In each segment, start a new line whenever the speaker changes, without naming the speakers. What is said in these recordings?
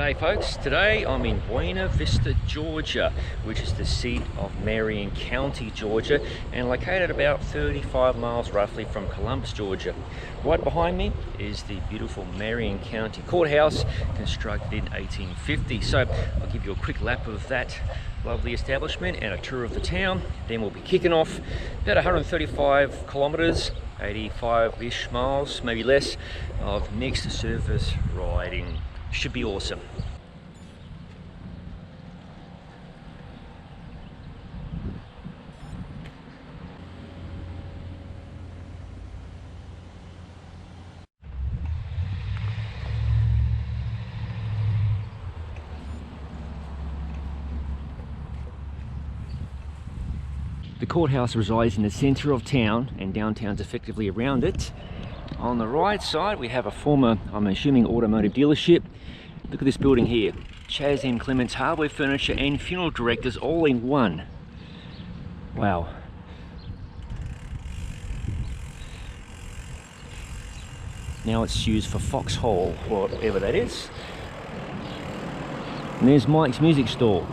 G'day folks, today I'm in Buena Vista, Georgia, which is the seat of Marion County, Georgia, and located about 35 miles roughly from Columbus, Georgia. Right behind me is the beautiful Marion County Courthouse, constructed in 1850. So I'll give you a quick lap of that lovely establishment and a tour of the town. Then we'll be kicking off about 135 kilometers, 85-ish miles, maybe less, of mixed surface riding. Should be awesome. The courthouse resides in the center of town, and downtown's effectively around it. On the right side we have a former, I'm assuming, automotive dealership. Look at this building here. Chaz M. Clements Hardware, Furniture and Funeral Directors all in one. Wow. Now it's used for Foxhole, or whatever that is. And there's Mike's Music Store.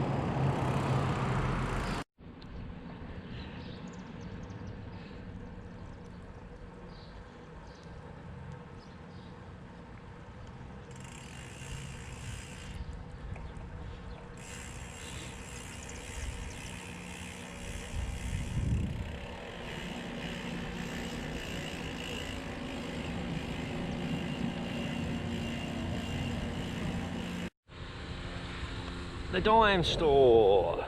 The dime store.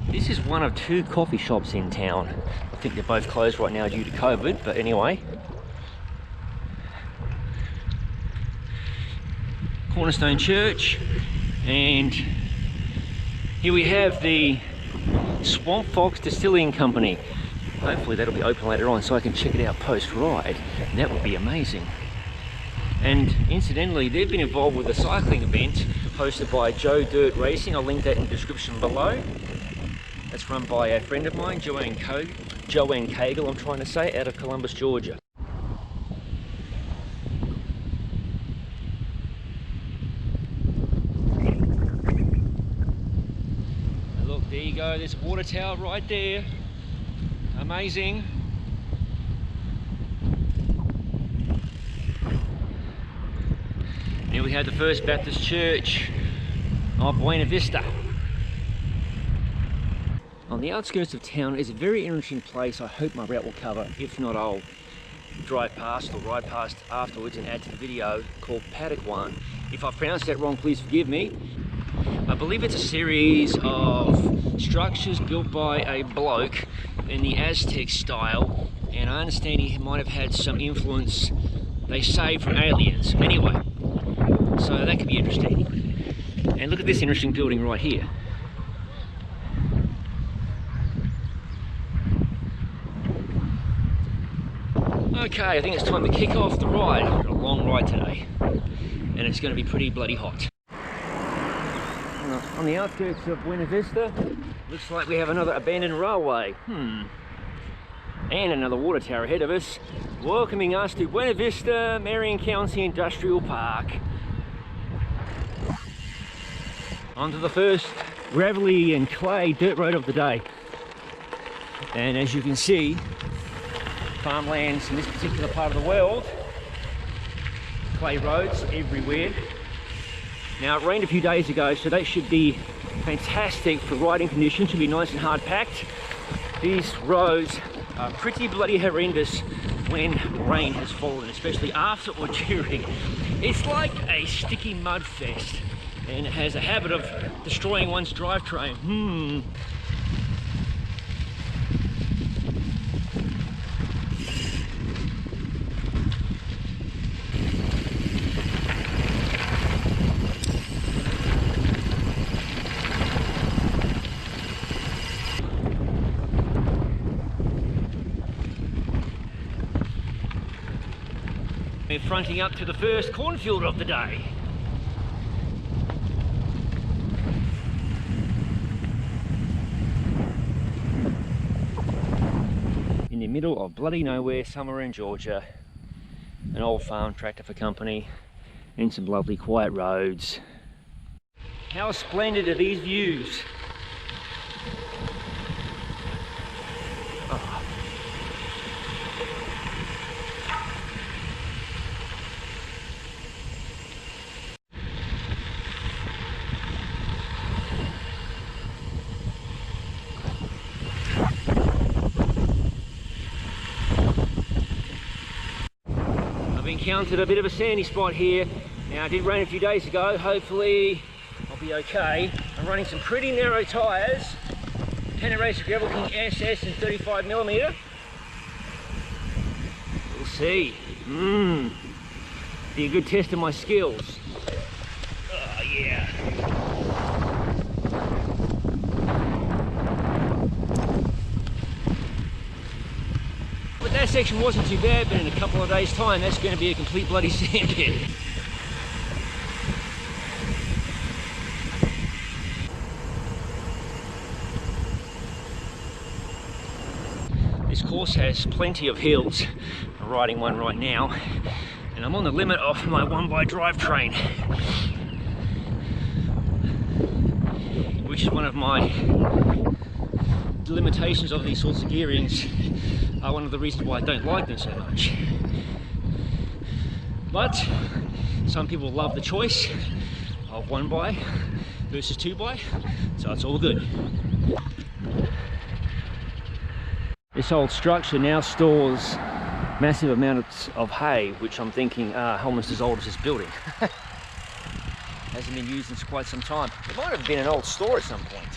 This is one of two coffee shops in town. I think they're both closed right now due to COVID, but anyway. Cornerstone Church, and here we have the Swamp Fox Distilling Company. Hopefully that'll be open later on so I can check it out post-ride. That would be amazing. And incidentally, they've been involved with a cycling event hosted by Joe Dirt Racing. I'll link that in the description below. That's run by a friend of mine, Joanne Cagle, I'm trying to say, out of Columbus, Georgia. Look, there you go, there's a water tower right there. Amazing. Here we have the First Baptist Church of Buena Vista. On the outskirts of town is a very interesting place I hope my route will cover. If not, I'll drive past or ride past afterwards and add to the video, called Pasaquan. If I've pronounced that wrong, please forgive me. I believe it's a series of structures built by a bloke in the Aztec style, and I understand he might have had some influence, they say, from aliens. Anyway, so that could be interesting. And look at this interesting building right here. Okay, I think it's time to kick off the ride. I've got a long ride today, and it's going to be pretty bloody hot. On the outskirts of Buena Vista, looks like we have another abandoned railway. And another water tower ahead of us, welcoming us to Buena Vista, Marion County Industrial Park. Onto the first gravelly and clay dirt road of the day. And as you can see, farmlands in this particular part of the world, clay roads everywhere. Now, it rained a few days ago, so that should be fantastic for riding conditions. Should be nice and hard packed. These roads are pretty bloody horrendous when rain has fallen, especially after or during. It's like a sticky mud fest, and it has a habit of destroying one's drivetrain. We're fronting up to the first cornfield of the day. In the middle of bloody nowhere, somewhere in Georgia, an old farm tractor for company, and some lovely quiet roads. How splendid are these views? Oh. I've encountered a bit of a sandy spot here. Now, it did rain a few days ago. Hopefully I'll be okay. I'm running some pretty narrow tyres. Racer Gravel King SS and 35mm. We'll see. Be a good test of my skills. Oh yeah. But that section wasn't too bad, but in a couple of days' time that's going to be a complete bloody sand pit. This course has plenty of hills. I'm riding one right now, and I'm on the limit of my 1x drivetrain, which is one of my limitations of these sorts of gearings. One of the reasons why I don't like them so much. But some people love the choice of 1x versus 2x, so it's all good. This old structure now stores massive amounts of hay, which I'm thinking are almost as old as this building. Hasn't been used in quite some time. It might have been an old store at some point.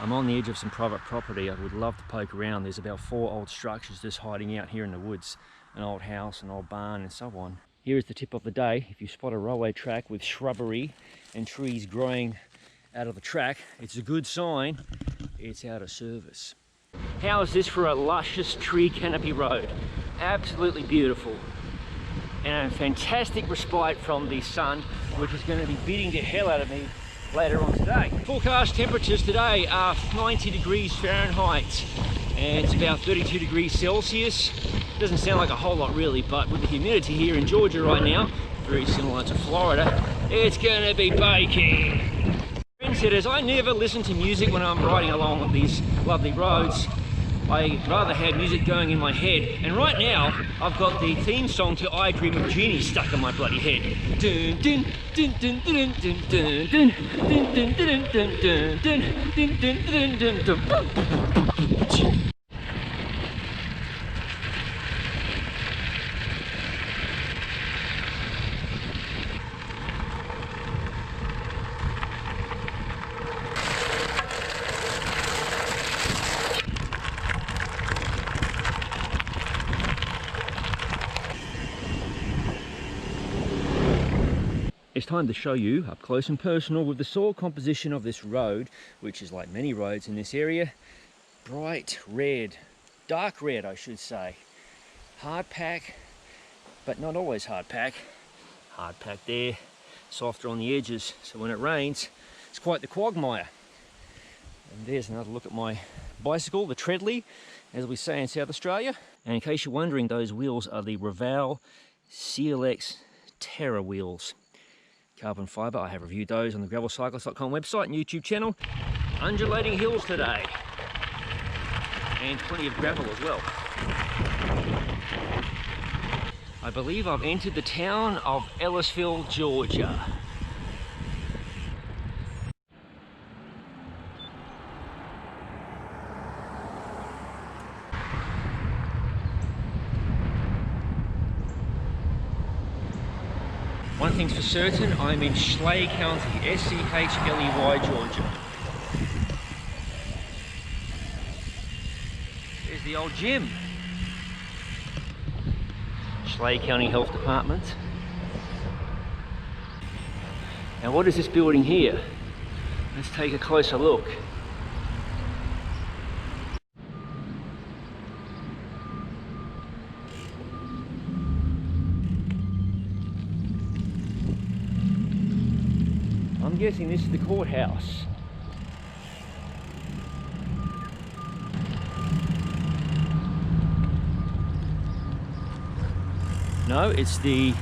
I'm on the edge of some private property. I would love to poke around. There's about 4 old structures just hiding out here in the woods. An old house, an old barn, and so on. Here is the tip of the day. If you spot a railway track with shrubbery and trees growing out of the track, it's a good sign it's out of service. How is this for a luscious tree canopy road? Absolutely beautiful. And a fantastic respite from the sun, which is going to be beating the hell out of me later on today. Forecast temperatures today are 90 degrees Fahrenheit and it's about 32 degrees Celsius. Doesn't sound like a whole lot really, but with the humidity here in Georgia right now, very similar to Florida, it's going to be baking. Trendsetters, I never listen to music when I'm riding along these lovely roads. I'd rather have music going in my head, and right now I've got the theme song to I Dream of Jeannie stuck in my bloody head. Dun, dun, dun, dun, dun, dun, dun, dun, dun, dun, dun, dun, dun, dun, dun, dun. It's time to show you up close and personal with the soil composition of this road, which is like many roads in this area, bright red, dark red I should say. Hard pack, but not always hard pack. Hard pack there, softer on the edges, so when it rains it's quite the quagmire. And there's another look at my bicycle, the Treadly, as we say in South Australia. And in case you're wondering, those wheels are the Raval CLX Terra wheels. Carbon fibre, I have reviewed those on the gravelcyclist.com website and YouTube channel. Undulating hills today, and plenty of gravel as well. I believe I've entered the town of Ellaville, Georgia. One thing's for certain, I'm in Schley County, S-C-H-L-E-Y, Georgia. There's the old gym. Schley County Health Department. Now what is this building here? Let's take a closer look. I'm guessing this is the courthouse. No, it's the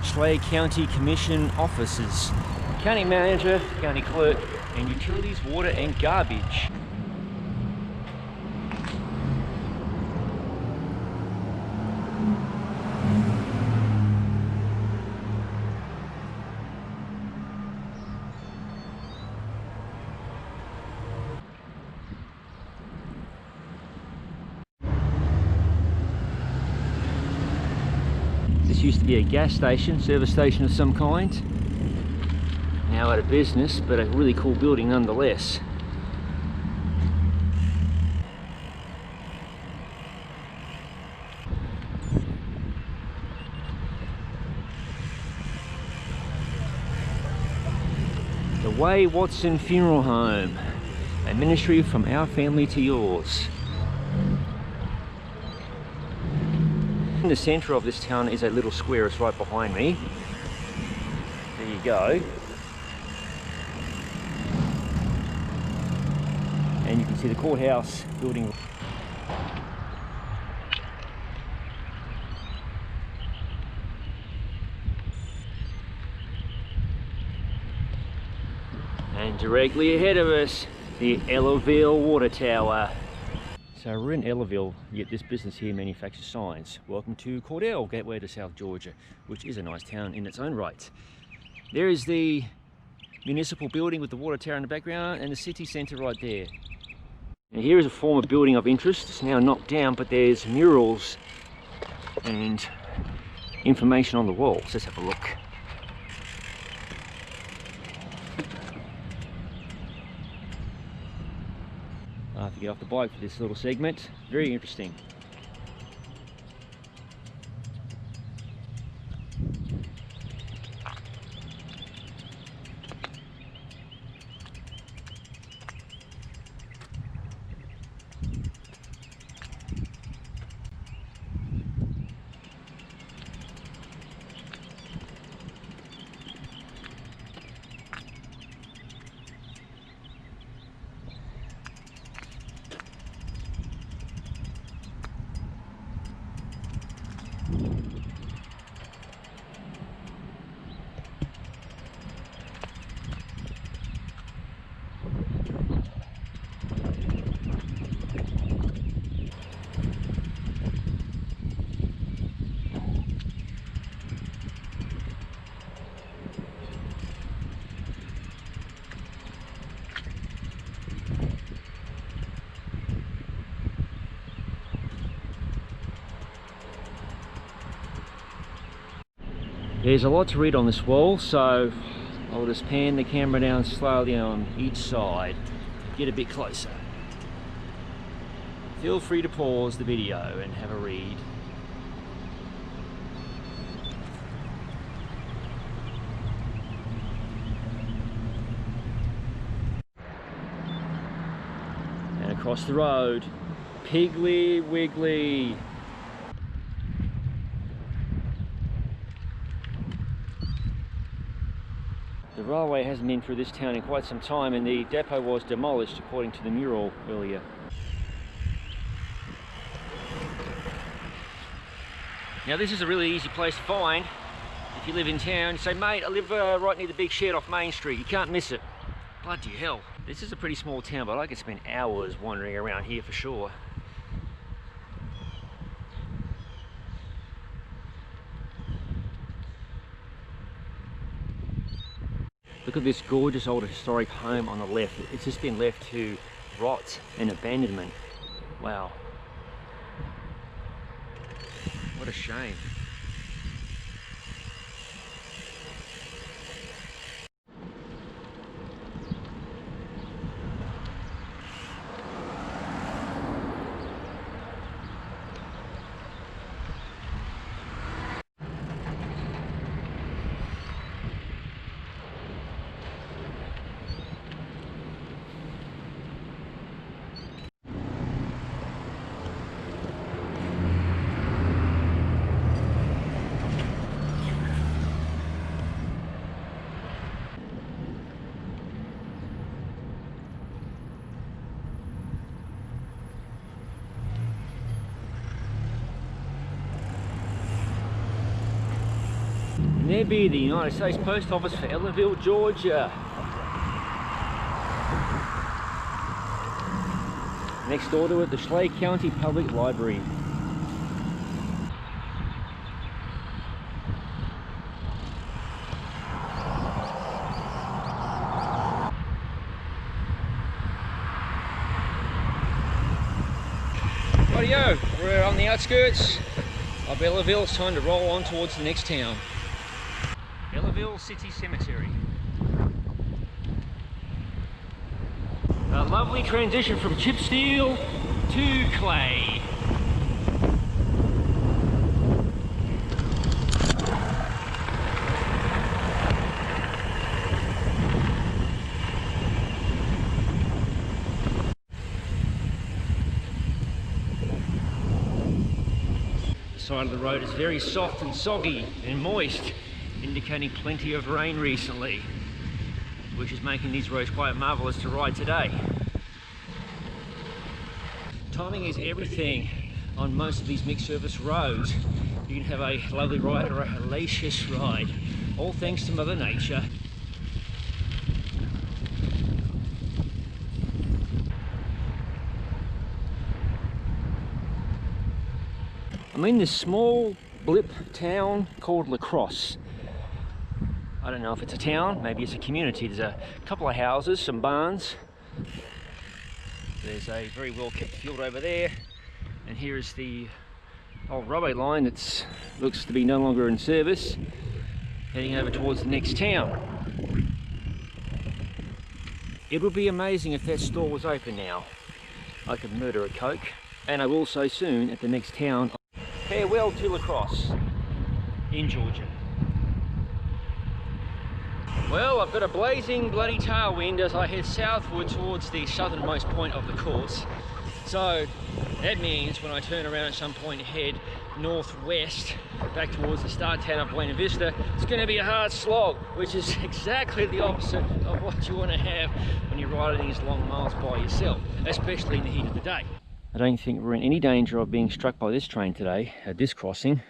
Slade County Commission offices. County manager, county clerk, and utilities, water and garbage. This used to be a gas station, service station of some kind. Now out of business, but a really cool building nonetheless. The Way Watson Funeral Home, a ministry from our family to yours. In the centre of this town is a little square. It's right behind me. There you go. And you can see the courthouse building. And directly ahead of us, the Ellaville water tower. So we're in Ellaville, yet this business here manufactures signs. Welcome to Cordell, gateway to South Georgia, which is a nice town in its own right. There is the municipal building with the water tower in the background and the city centre right there. Now here is a former building of interest. It's now knocked down, but there's murals and information on the walls. Let's have a look. I have to get off the bike for this little segment. Very interesting. There's a lot to read on this wall, so I'll just pan the camera down slowly on each side, get a bit closer. Feel free to pause the video and have a read. And across the road, Piggly Wiggly. The railway hasn't been through this town in quite some time, and the depot was demolished according to the mural earlier. Now this is a really easy place to find. If you live in town, you say, mate, I live right near the big shed off Main Street. You can't miss it. Bloody hell. This is a pretty small town, but I could spend hours wandering around here for sure. Look at this gorgeous old historic home on the left. It's just been left to rot and abandonment. Wow. What a shame. And there be the United States Post Office for Ellaville, Georgia. Next door to it, the Schley County Public Library. Rightio, we're on the outskirts of Ellaville. It's time to roll on towards the next town. Ellaville City Cemetery. A lovely transition from chip steel to clay. The side of the road is very soft and soggy and moist, indicating plenty of rain recently, which is making these roads quite marvellous to ride today. Timing is everything on most of these mixed surface roads. You can have a lovely ride or a hellacious ride, all thanks to Mother Nature. I'm in this small blip town called Lacrosse. I don't know if it's a town, maybe it's a community. There's a couple of houses, some barns. There's a very well kept field over there. And here is the old railway line that looks to be no longer in service, heading over towards the next town. It would be amazing if that store was open now. I could murder a Coke. And I will so soon at the next town. Farewell to Lacrosse in Georgia. Well, I've got a blazing bloody tailwind as I head southward towards the southernmost point of the course. So that means when I turn around at some point and head northwest back towards the start town of Buena Vista, it's going to be a hard slog, which is exactly the opposite of what you want to have when you're riding these long miles by yourself, especially in the heat of the day. I don't think we're in any danger of being struck by this train today at this crossing.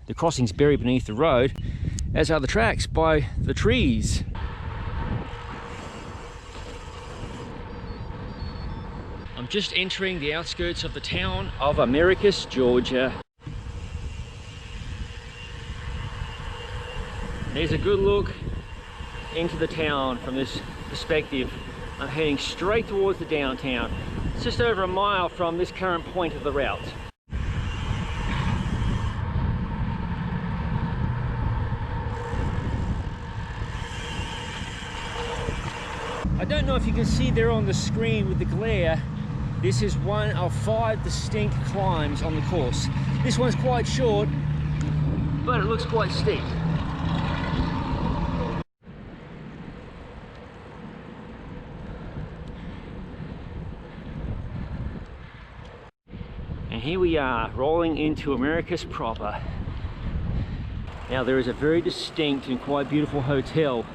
The crossing's buried beneath the road, as are the tracks by the trees. I'm just entering the outskirts of the town of Americus, Georgia. There's a good look into the town from this perspective. I'm heading straight towards the downtown. It's just over a mile from this current point of the route. I don't know if you can see there on the screen with the glare, this is one of 5 distinct climbs on the course. This one's quite short, but it looks quite steep. And here we are, rolling into Americus proper. Now there is a very distinct and quite beautiful hotel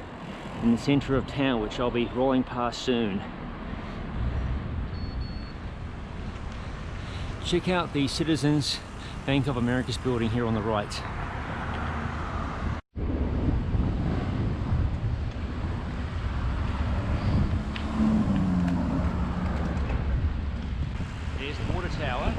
in the centre of town, which I'll be rolling past soon. Check out the Citizens Bank of Americus building here on the right. There's the water tower.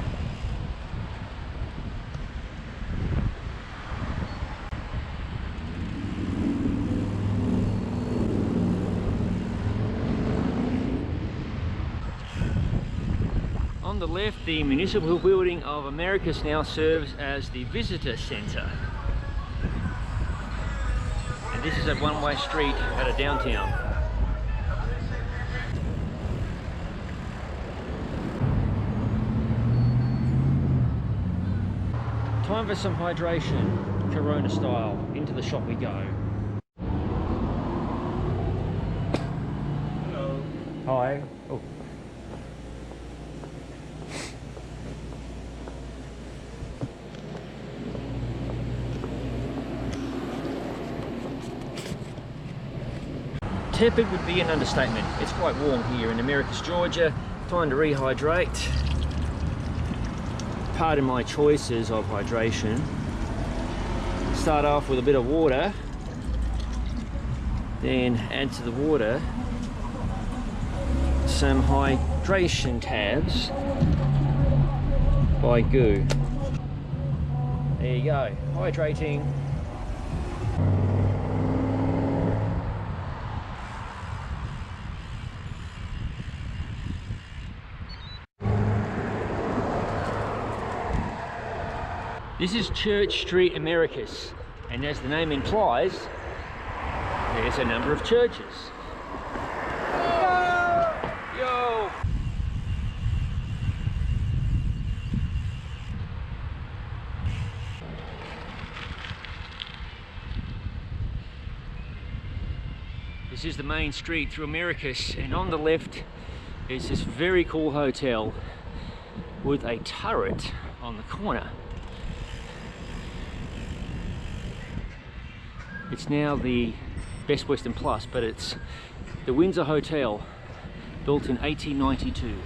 On the left, the municipal building of Americus now serves as the visitor centre. And this is a one-way street out of downtown. Time for some hydration, Corona style. Into the shop we go. Hello. Hi. Oh. Tepid would be an understatement. It's quite warm here in Americus, Georgia. Time to rehydrate. Pardon my choices of hydration. Start off with a bit of water, then add to the water some hydration tabs by goo. There you go, hydrating. This is Church Street, Americus, and as the name implies, there's a number of churches. Yo! This is the main street through Americus, and on the left is this very cool hotel with a turret on the corner. It's now the Best Western Plus, but it's the Windsor Hotel, built in 1892.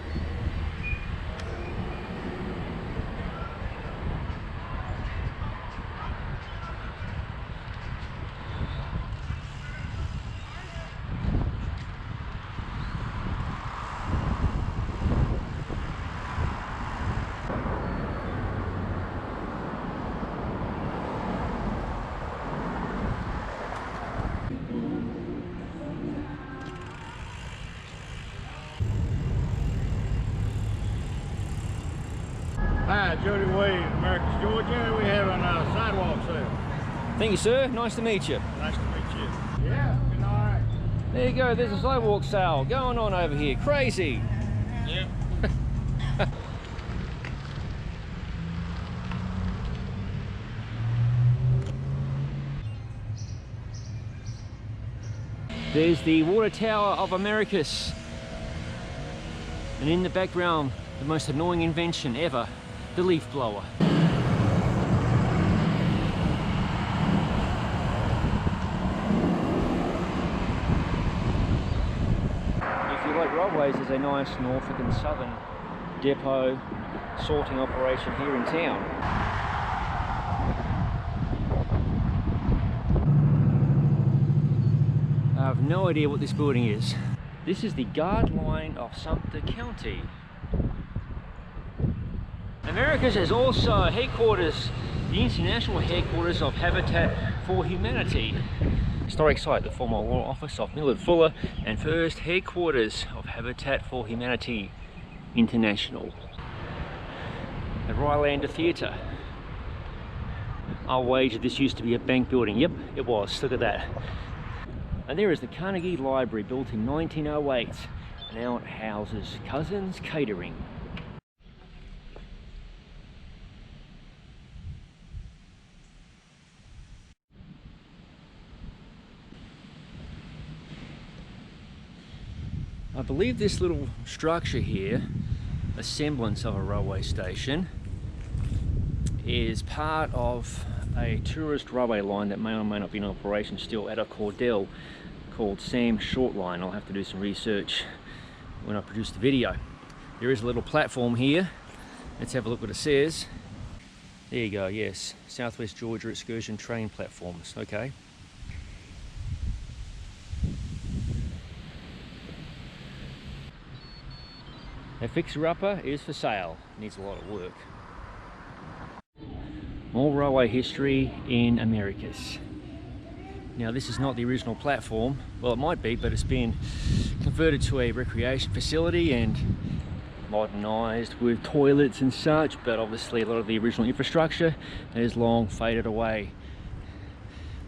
Hi, Jody Wade, Americus, Georgia. We have a sidewalk sale.
Thank you, sir. Nice to meet you.
Nice to meet you. Yeah, been all right.
There you go. There's a sidewalk sale going on over here. Crazy.
Yeah.
There's the water tower of Americus. And in the background, the most annoying invention ever, the leaf blower. If you like railways, there's a nice Norfolk and Southern depot sorting operation here in town. I have no idea what this building is. This is the guard line of Sumter County. Americus is also headquarters, the international headquarters of Habitat for Humanity. Historic site, the former War Office of Millard Fuller, and first headquarters of Habitat for Humanity International. The Rylander Theatre. I'll wager this used to be a bank building. Yep, it was. Look at that. And there is the Carnegie Library, built in 1908. Now it houses Cousins Catering. I believe this little structure here, a semblance of a railway station, is part of a tourist railway line that may or may not be in operation still out of Cordell, called Sam Short Line. I'll have to do some research when I produce the video. There is a little platform here. Let's have a look what it says. There you go, yes. Southwest Georgia Excursion Train Platforms, okay. A fixer-upper is for sale. Needs a lot of work. More railway history in Americus. Now this is not the original platform. Well, it might be, but it's been converted to a recreation facility and modernised with toilets and such, but obviously a lot of the original infrastructure has long faded away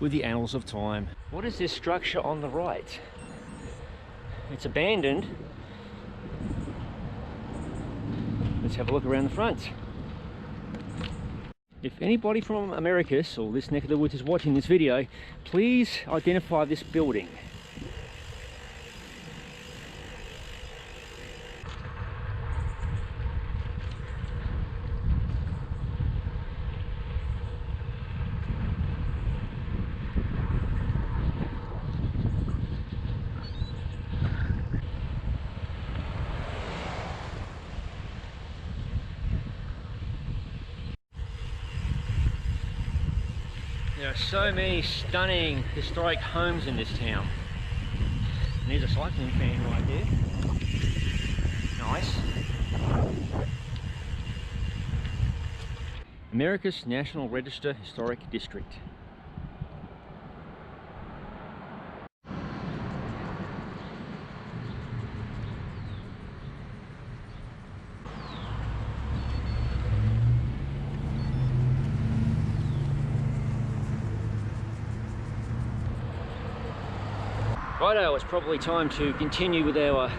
with the annals of time. What is this structure on the right? It's abandoned. Let's have a look around the front. If anybody from Americus or this neck of the woods is watching this video, please identify this building. There are so many stunning historic homes in this town. And there's a cycling fan right there. Nice. Americus National Register Historic District. Righto, it's probably time to continue with our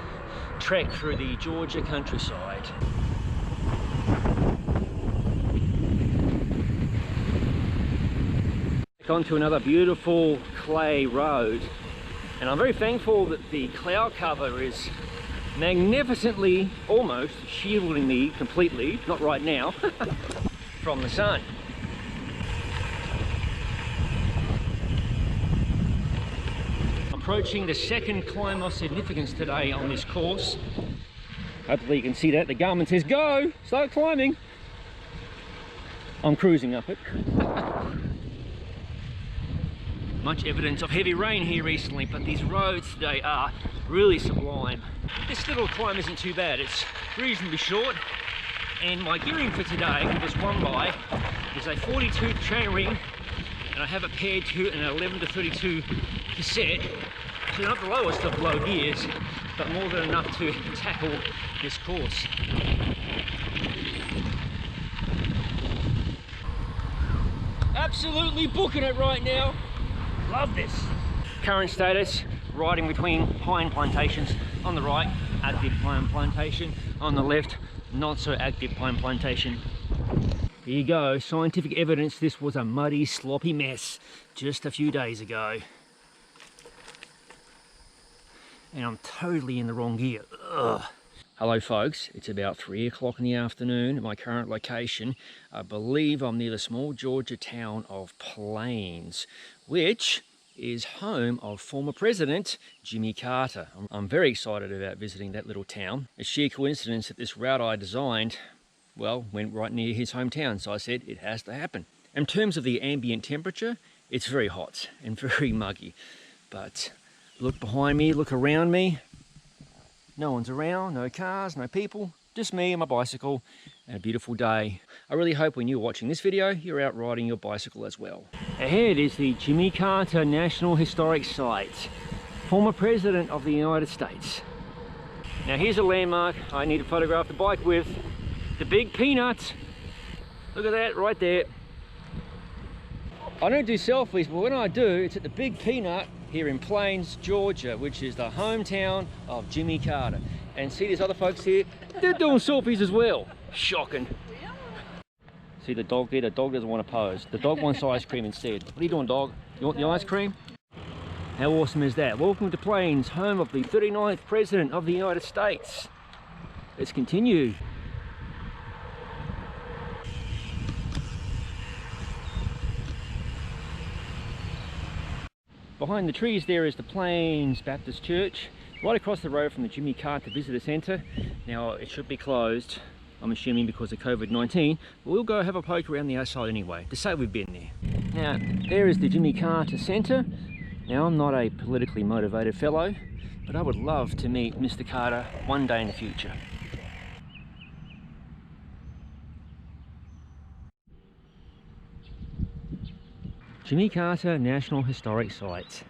trek through the Georgia countryside. Onto another beautiful clay road, and I'm very thankful that the cloud cover is magnificently almost shielding me completely, not right now, from the sun. Approaching the second climb of significance today on this course. Hopefully you can see that. The Garmin says go, start climbing. I'm cruising up it. Much evidence of heavy rain here recently, but these roads today are really sublime. This little climb isn't too bad. It's reasonably short, and my gearing for today, for this one by, is a 42 chain ring, and I have it paired to an 11 to 32 cassette. So not the lowest of low gears, but more than enough to tackle this course. Absolutely booking it right now. Love this. Current status, riding between pine plantations. On the right, active pine plantation. On the left, not so active pine plantation. Here you go, scientific evidence this was a muddy, sloppy mess just a few days ago. And I'm totally in the wrong gear. Ugh. Hello folks, it's about 3 o'clock in the afternoon at my current location. I believe I'm near the small Georgia town of Plains, which is home of former President Jimmy Carter. I'm very excited about visiting that little town. It's sheer coincidence that this route I designed, well, went right near his hometown, so I said it has to happen. In terms of the ambient temperature, it's very hot and very muggy, but look behind me, look around me. No one's around, no cars, no people, just me and my bicycle, and a beautiful day. I really hope when you're watching this video, you're out riding your bicycle as well. Ahead is the Jimmy Carter National Historic Site, former President of the United States. Now here's a landmark I need to photograph the bike with, the Big Peanut. Look at that right there. I don't do selfies, but when I do, it's at the Big Peanut here in Plains, Georgia, which is the hometown of Jimmy Carter. And see these other folks here? They're doing selfies as well. Shocking. See the dog there? The dog doesn't want to pose. The dog wants ice cream instead. What are you doing, dog? You want the ice cream? How awesome is that? Welcome to Plains, home of the 39th President of the United States. Let's continue. Behind the trees there is the Plains Baptist Church, right across the road from the Jimmy Carter Visitor Centre. Now it should be closed, I'm assuming because of COVID-19, but we'll go have a poke around the outside anyway, to say we've been there. Now there is the Jimmy Carter Centre. Now I'm not a politically motivated fellow, but I would love to meet Mr. Carter one day in the future. Jimmy Carter National Historic Site.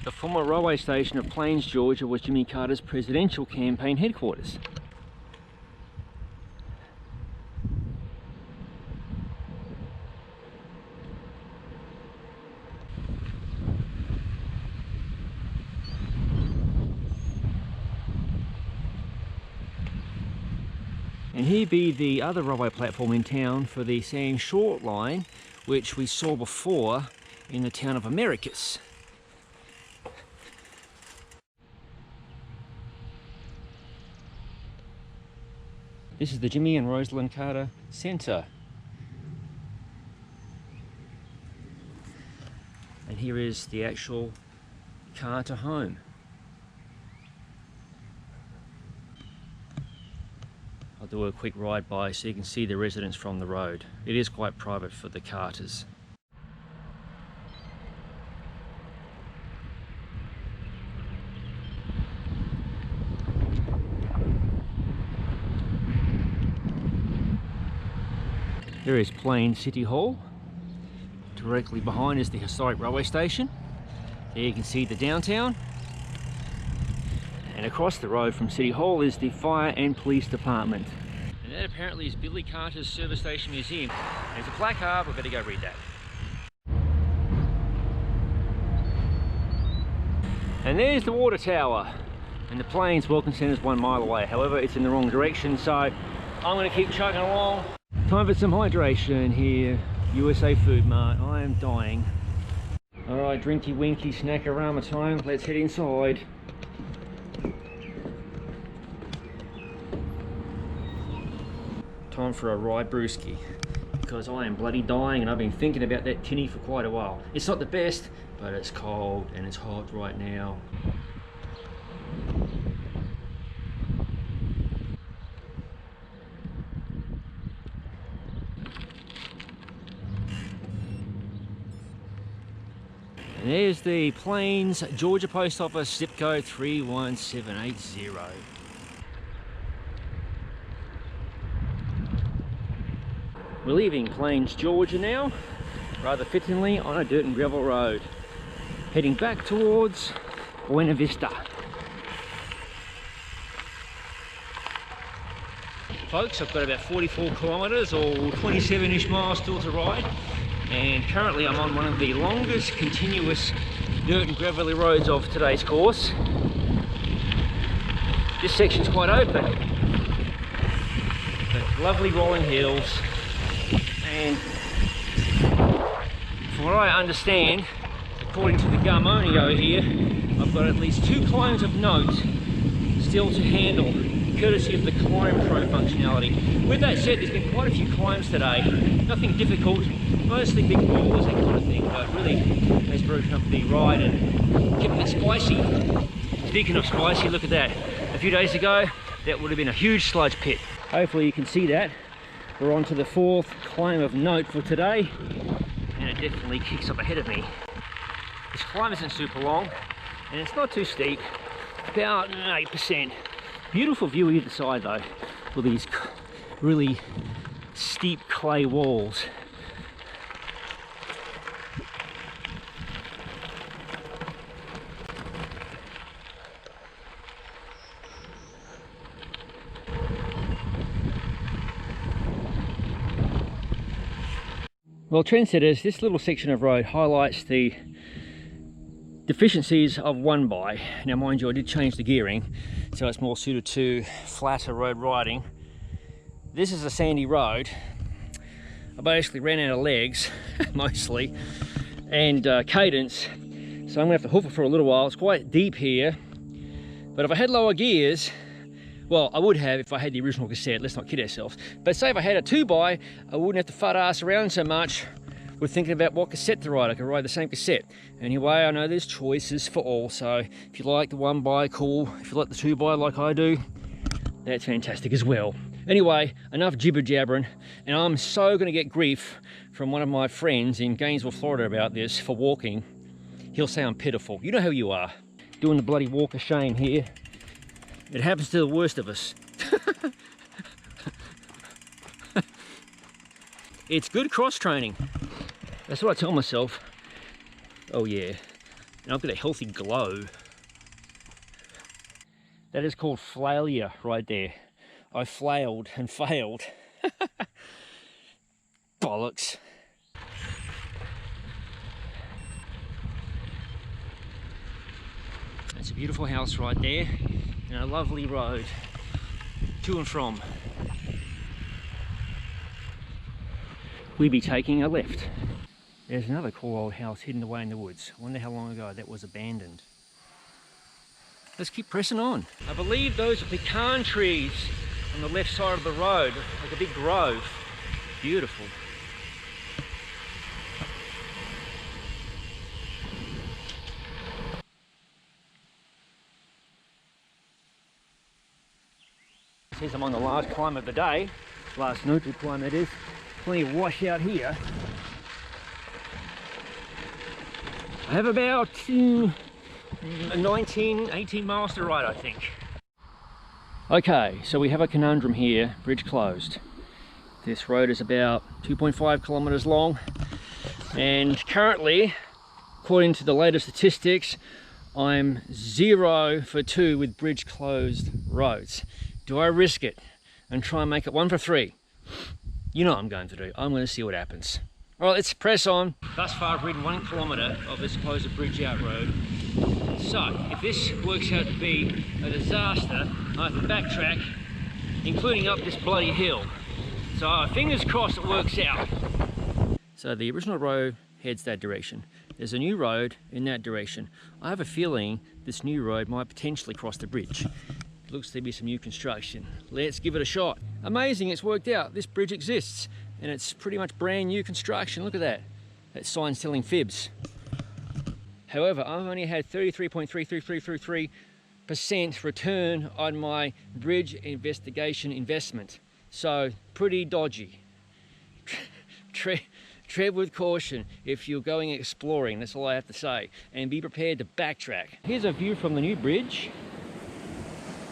The former railway station of Plains, Georgia was Jimmy Carter's presidential campaign headquarters. And here be the other railway platform in town for the Sand Short line, which we saw before in the town of Americus. This is the Jimmy and Rosalind Carter Centre. And here is the actual Carter home. I'll do a quick ride by so you can see the residence from the road. It is quite private for the Carters. There is Plains City Hall. Directly behind is the historic railway station. There you can see the downtown. And across the road from City Hall is the Fire and Police Department. And that apparently is Billy Carter's Service Station Museum. There's a placard, we better go read that. And there's the water tower. And the Plains Welcome Centre is 1 mile away. However, it's in the wrong direction, so I'm going to keep chugging along. Time for some hydration here. USA Food Mart. I am dying. Alright, drinky winky snackarama time. Let's head inside. Time for a rye brewski, because I am bloody dying and I've been thinking about that tinny for quite a while. It's not the best, but it's cold and it's hot right now. And there's the Plains, Georgia Post Office, zip code 31780. We're leaving Plains, Georgia now, rather fittingly on a dirt and gravel road, heading back towards Buena Vista. Folks, I've got about 44 kilometres or 27-ish miles still to ride, and currently I'm on one of the longest continuous dirt and gravelly roads of today's course. This section's quite open, but lovely rolling hills. And from what I understand, according to the Garmonio here, I've got at least 2 climbs of note still to handle, courtesy of the Climb Pro functionality. With that said, there's been quite a few climbs today. Nothing difficult, mostly big boulders, that kind of thing, but really has broken up the ride and kept it spicy. Speaking of spicy, look at that. A few days ago, that would have been a huge sludge pit. Hopefully you can see that. We're on to the 4th climb of note for today, and it definitely kicks up ahead of me. This climb isn't super long, and it's not too steep, about 8%. Beautiful view either side though, with these really steep clay walls. Well, trendsetters, this little section of road highlights the deficiencies of 1x. Now mind you, I did change the gearing so it's more suited to flatter road riding. This is a sandy road. I basically ran out of legs, mostly, and cadence, so I'm gonna have to hoof it for a little while. It's quite deep here, but if I had lower gears, well, I would have if I had the original cassette, let's not kid ourselves. But say if I had a 2x, I wouldn't have to fart ass around so much with thinking about what cassette to ride. I could ride the same cassette. Anyway, I know there's choices for all, so if you like the 1x, cool. If you like the 2x like I do, that's fantastic as well. Anyway, enough jibber jabbering, and I'm so gonna get grief from one of my friends in Gainesville, Florida about this for walking. He'll say I'm pitiful. You know how you are. Doing the bloody walk of shame here. It happens to the worst of us. It's good cross training. That's what I tell myself. Oh yeah, and I've got a healthy glow. That is called failure right there. I flailed and failed. Bollocks. That's a beautiful house right there, and a lovely road to and from. we'd be taking a left. There's another cool old house hidden away in the woods. I wonder how long ago that was abandoned. Let's keep pressing on. I believe those are pecan trees on the left side of the road, like a big grove. Beautiful. It says I'm on the last climb of the day. Last neutral climb that is. Plenty of washout here. I have about 18 miles to ride, I think. Okay, so we have a conundrum here, bridge closed. This road is about 2.5 kilometers long, and currently, according to the latest statistics, I'm 0 for 2 with bridge closed roads. Do I risk it and try and make it 1 for 3? You know what I'm going to do. I'm going to see what happens. All right, let's press on. Thus far, I've ridden 1 kilometer of this closed bridge out road. So, if this works out to be a disaster, I have to backtrack, including up this bloody hill. So, fingers crossed it works out. So, the original road heads that direction. There's a new road in that direction. I have a feeling this new road might potentially cross the bridge. It looks to be some new construction. Let's give it a shot. Amazing, it's worked out. This bridge exists, and it's pretty much brand new construction. Look at that. That sign's telling fibs. However, I've only had 33.3333% return on my bridge investigation investment. So, pretty dodgy. Tread with caution if you're going exploring, that's all I have to say. And be prepared to backtrack. Here's a view from the new bridge.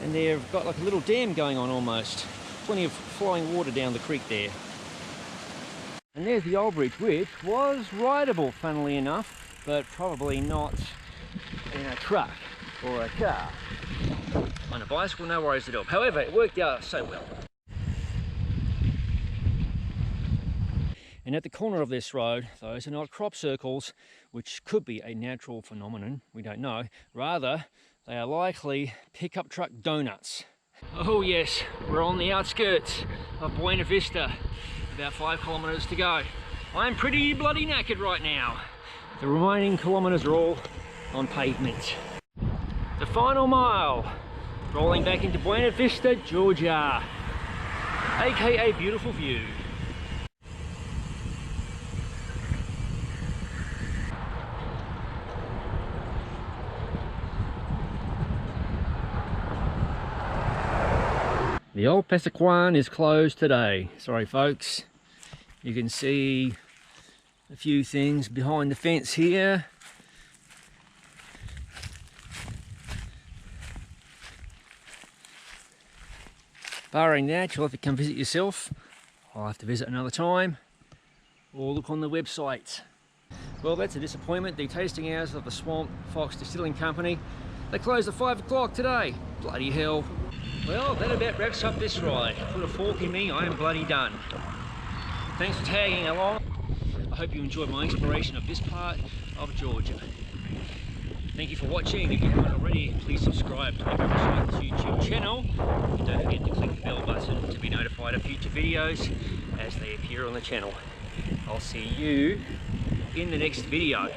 And they've got like a little dam going on almost. Plenty of flowing water down the creek there. And there's the old bridge, which was rideable, funnily enough, but probably not in a truck or a car. On a bicycle, no worries at all. However, it worked out so well. And at the corner of this road, those are not crop circles, which could be a natural phenomenon, we don't know. Rather, they are likely pickup truck donuts. Oh yes, we're on the outskirts of Buena Vista. About 5 kilometers to go. I'm pretty bloody knackered right now. The remaining kilometers are all on pavement. The final mile, rolling back into Buena Vista, Georgia, aka beautiful view. The old Pasaquan is closed today. Sorry folks. You can see a few things behind the fence here. Barring that, you'll have to come visit yourself. I'll have to visit another time, or look on the website. Well, that's a disappointment. The tasting hours of the Swamp Fox Distilling Company, they closed at 5 o'clock today. Bloody hell. Well, that about wraps up this ride. Put a fork in me, I am bloody done. Thanks for tagging along. I hope you enjoyed my exploration of this part of Georgia. Thank you for watching. If you haven't already, please subscribe to my Cyclist YouTube channel. And don't forget to click the bell button to be notified of future videos as they appear on the channel. I'll see you in the next video.